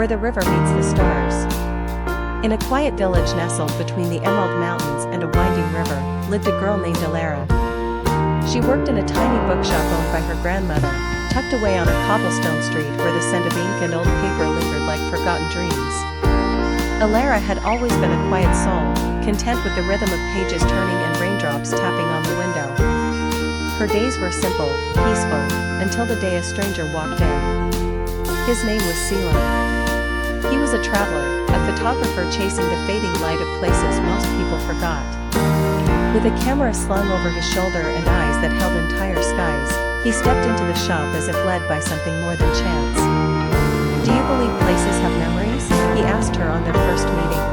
where the river meets the stars. In a quiet village nestled between the Emerald Mountains and a winding river, lived a girl named Alara. She worked in a tiny bookshop owned by her grandmother, tucked away on a cobblestone street where the scent of ink and old paper lingered like forgotten dreams. Alara had always been a quiet soul, content with the rhythm of pages turning and raindrops tapping on the window. Her days were simple, peaceful, until the day a stranger walked in. His name was Selim. He was a traveler, a photographer chasing the fading light of places most people forgot. With a camera slung over his shoulder and eyes that held entire skies, he stepped into the shop as if led by something more than chance. "Do you believe places have memories?" he asked her on their first meeting.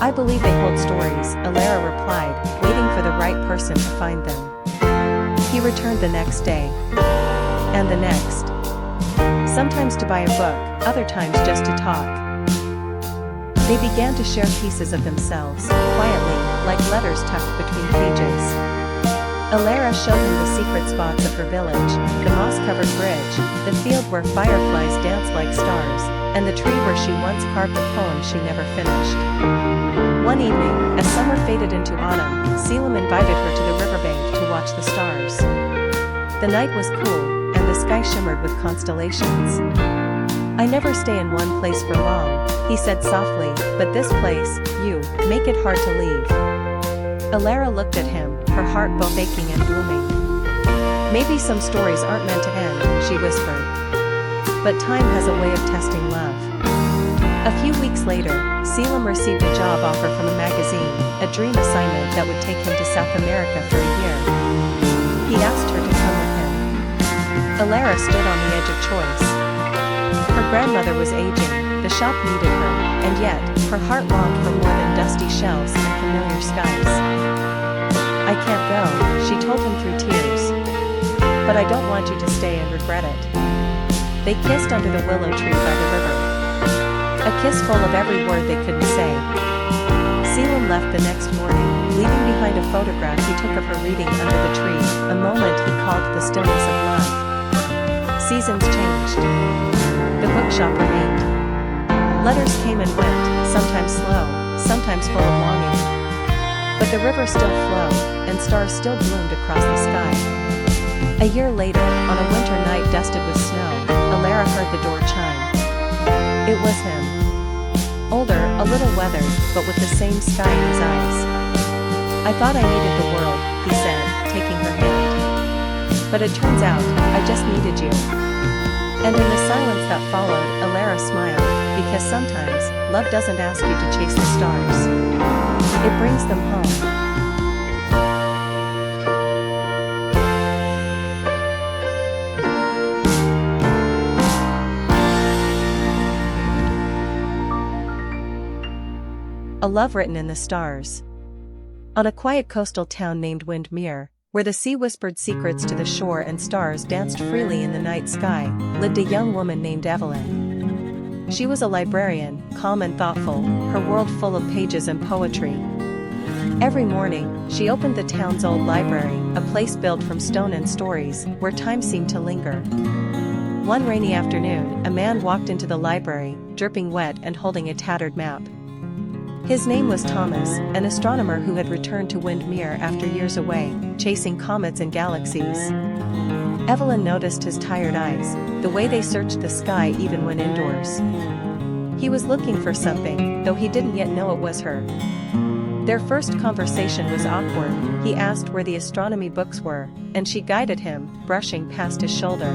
"I believe they hold stories," Alara replied, waiting for the right person to find them. He returned the next day. And the next. Sometimes to buy a book, other times just to talk. They began to share pieces of themselves, quietly, like letters tucked between pages. Alara showed him the secret spots of her village, the moss-covered bridge, the field where fireflies danced like stars, and the tree where she once carved a poem she never finished. One evening, as summer faded into autumn, Selim invited her to the riverbank to watch the stars. The night was cool, and the sky shimmered with constellations. "I never stay in one place for long," he said softly, "but this place, you, make it hard to leave." Alara looked at him, her heart both aching and blooming. "Maybe some stories aren't meant to end," she whispered. "But time has a way of testing love." A few weeks later, Selim received a job offer from a magazine, a dream assignment that would take him to South America for a year. He asked her to come with him. Alara stood on the edge of choice. Her grandmother was aging, the shop needed her, and yet, her heart longed for more than dusty shelves and familiar skies. "I can't go," she told him through tears. "But I don't want you to stay and regret it." They kissed under the willow tree by the river. A kiss full of every word they couldn't say. Selim left the next morning, leaving behind a photograph he took of her reading under the tree, a moment he called the stillness of love. Seasons changed. The bookshop remained. Letters came and went, sometimes slow, sometimes full of longing. But the river still flowed, and stars still bloomed across the sky. A year later, on a winter night dusted with snow, Alara heard the door chime. It was him. Older, a little weathered, but with the same sky in his eyes. "I thought I needed the world," he said, taking her hand. "But it turns out, I just needed you." And in the silence that followed, Alara smiled, because sometimes, love doesn't ask you to chase the stars. It brings them home. A love written in the stars. On a quiet coastal town named Windmere, where the sea whispered secrets to the shore and stars danced freely in the night sky, lived a young woman named Evelyn. She was a librarian, calm and thoughtful, her world full of pages and poetry. Every morning, she opened the town's old library, a place built from stone and stories, where time seemed to linger. One rainy afternoon, a man walked into the library, dripping wet and holding a tattered map. His name was Thomas, an astronomer who had returned to Windmere after years away, chasing comets and galaxies. Evelyn noticed his tired eyes, the way they searched the sky even when indoors. He was looking for something, though he didn't yet know it was her. Their first conversation was awkward. He asked where the astronomy books were, and she guided him, brushing past his shoulder.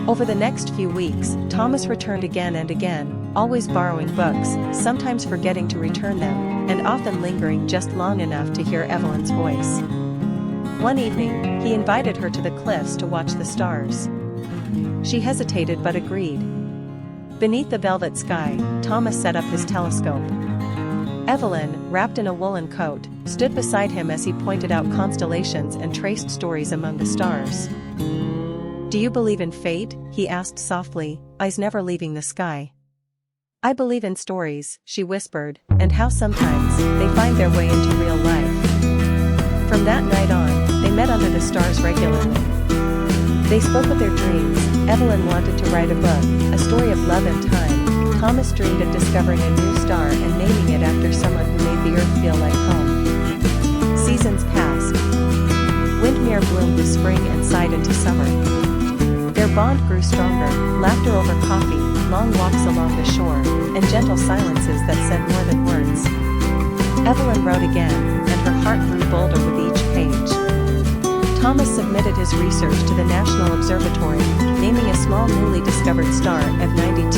Over the next few weeks, Thomas returned again and again, always borrowing books, sometimes forgetting to return them, and often lingering just long enough to hear Evelyn's voice. One evening, he invited her to the cliffs to watch the stars. She hesitated but agreed. Beneath the velvet sky, Thomas set up his telescope. Evelyn, wrapped in a woolen coat, stood beside him as he pointed out constellations and traced stories among the stars. "Do you believe in fate?" he asked softly, eyes never leaving the sky. "I believe in stories," she whispered, "and how sometimes they find their way into real life." From that night on, they met under the stars regularly. They spoke of their dreams. Evelyn wanted to write a book, a story of love and time. Thomas dreamed of discovering a new star and naming it after someone who made the Earth feel like home. Seasons passed. Windermere bloomed with spring and sighed into summer. Their bond grew stronger, laughter over coffee, long walks along the shore, and gentle silences that said more than words. Evelyn wrote again, and her heart grew bolder with each page. Thomas submitted his research to the National Observatory, naming a small newly discovered star F92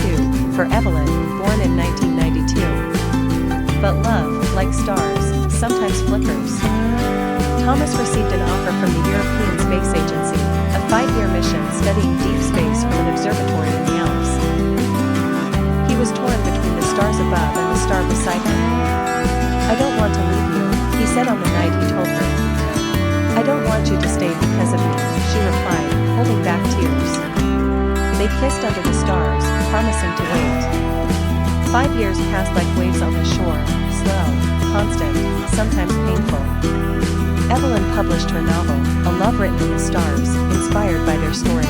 for Evelyn, born in 1992. But love, like stars, sometimes flickers. Thomas received an offer from the European Space Agency, a 5-year mission studying deep space from an observatory in the Alps. He was torn between the stars above and the star beside him. "I don't want to leave you," he said on the night he told her. "I don't want you to stay because of me," she replied, holding back tears. They kissed under the stars, promising to wait. 5 years passed like waves on the shore, slow, constant, sometimes painful. Evelyn published her novel, A Love Written in the Stars, inspired by their story.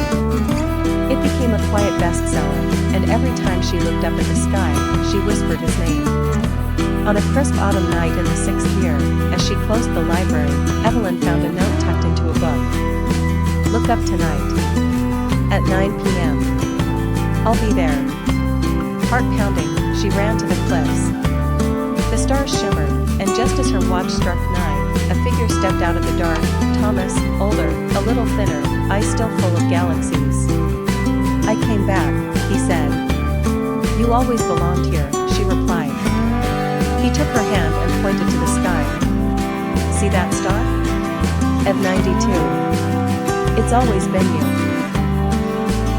It became a quiet bestseller, and every time she looked up at the sky, she whispered his name. On a crisp autumn night in the 6th year, as she closed the library, Evelyn found a note tucked into a book. "Look up tonight. At 9 p.m. I'll be there." Heart pounding, she ran to the cliffs. The stars shimmered, and just as her watch struck 9, a figure stepped out of the dark. Thomas, older, a little thinner, eyes still full of galaxies. "I came back," he said. "You always belonged here," she replied. He took her hand and pointed to the sky. "See that star? F92. It's always been you."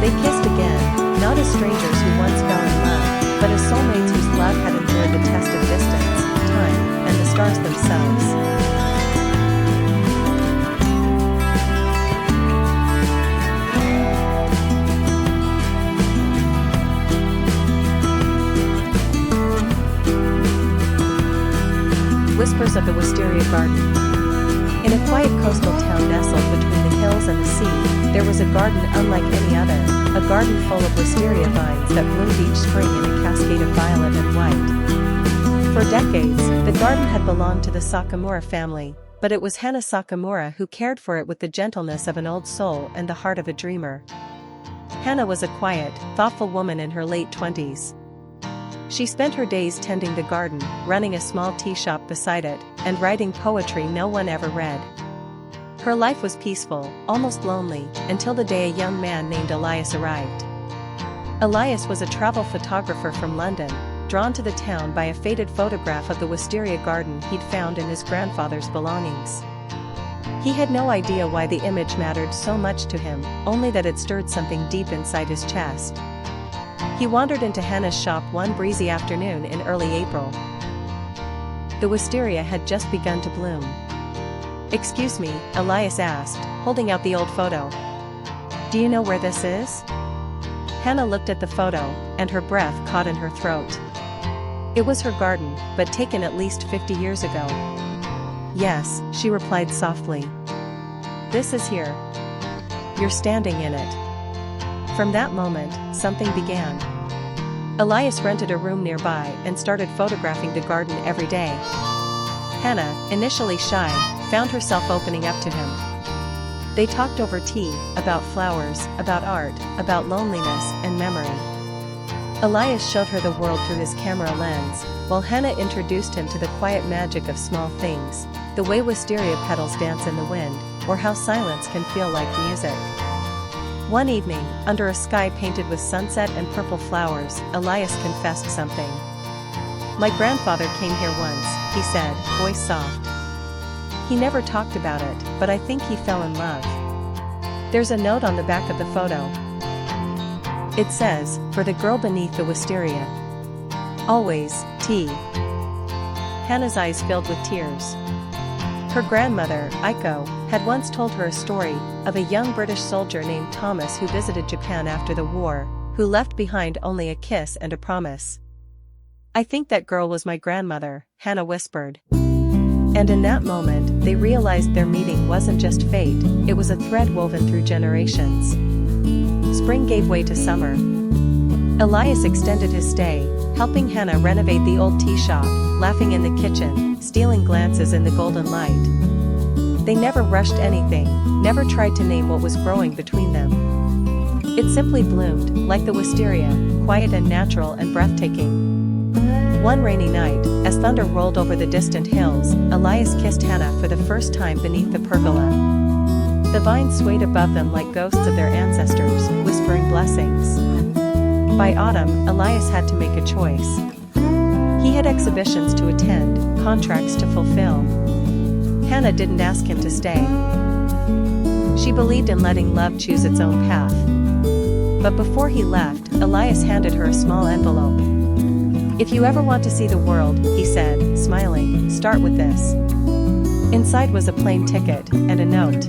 They kissed again, not as strangers who once fell in love, but as soulmates whose love had endured the test of distance, time, and the stars themselves. Whispers of the Wisteria Garden. In a quiet coastal town nestled between the hills and the sea, there was a garden unlike any other, a garden full of wisteria vines that bloomed each spring in a cascade of violet and white. For decades, the garden had belonged to the Sakamura family, but it was Hana Sakamura who cared for it with the gentleness of an old soul and the heart of a dreamer. Hana was a quiet, thoughtful woman in her late 20s. She spent her days tending the garden, running a small tea shop beside it, and writing poetry no one ever read. Her life was peaceful, almost lonely, until the day a young man named Elias arrived. Elias was a travel photographer from London, drawn to the town by a faded photograph of the wisteria garden he'd found in his grandfather's belongings. He had no idea why the image mattered so much to him, only that it stirred something deep inside his chest. He wandered into Hannah's shop one breezy afternoon in early April. The wisteria had just begun to bloom. "Excuse me," Elias asked, holding out the old photo. "Do you know where this is?" Hannah looked at the photo, and her breath caught in her throat. It was her garden, but taken at least 50 years ago. "Yes," she replied softly. "This is here. You're standing in it." From that moment, something began. Elias rented a room nearby and started photographing the garden every day. Hannah, initially shy, found herself opening up to him. They talked over tea, about flowers, about art, about loneliness and memory. Elias showed her the world through his camera lens, while Hannah introduced him to the quiet magic of small things, the way wisteria petals dance in the wind, or how silence can feel like music. One evening, under a sky painted with sunset and purple flowers, Elias confessed something. "My grandfather came here once," he said, voice soft. "He never talked about it, but I think he fell in love." There's a note on the back of the photo. It says, "For the girl beneath the wisteria. Always, T." Hannah's eyes filled with tears. Her grandmother, Aiko, had once told her a story of a young British soldier named Thomas who visited Japan after the war, who left behind only a kiss and a promise. "I think that girl was my grandmother," Hannah whispered. And in that moment, they realized their meeting wasn't just fate, it was a thread woven through generations. Spring gave way to summer. Elias extended his stay, helping Hannah renovate the old tea shop, laughing in the kitchen, stealing glances in the golden light. They never rushed anything, never tried to name what was growing between them. It simply bloomed, like the wisteria, quiet and natural and breathtaking. One rainy night, as thunder rolled over the distant hills, Elias kissed Hannah for the first time beneath the pergola. The vines swayed above them like ghosts of their ancestors, whispering blessings. By autumn, Elias had to make a choice. He had exhibitions to attend, contracts to fulfill. Hannah didn't ask him to stay. She believed in letting love choose its own path. But before he left, Elias handed her a small envelope. "If you ever want to see the world," he said, smiling, "start with this." Inside was a plain ticket, and a note.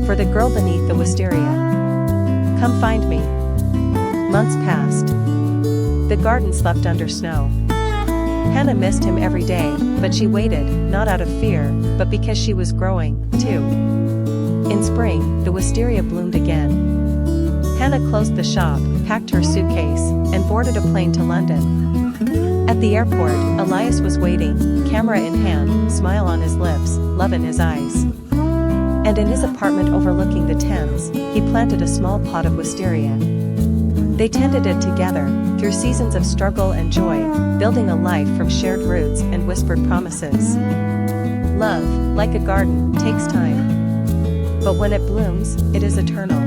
"For the girl beneath the wisteria. Come find me." Months passed. The garden slept under snow. Hannah missed him every day, but she waited, not out of fear, but because she was growing, too. In spring, the wisteria bloomed again. Hannah closed the shop, packed her suitcase, and boarded a plane to London. At the airport, Elias was waiting, camera in hand, smile on his lips, love in his eyes. And in his apartment overlooking the Thames, he planted a small pot of wisteria. They tended it together, through seasons of struggle and joy, building a life from shared roots and whispered promises. Love, like a garden, takes time. But when it blooms, it is eternal.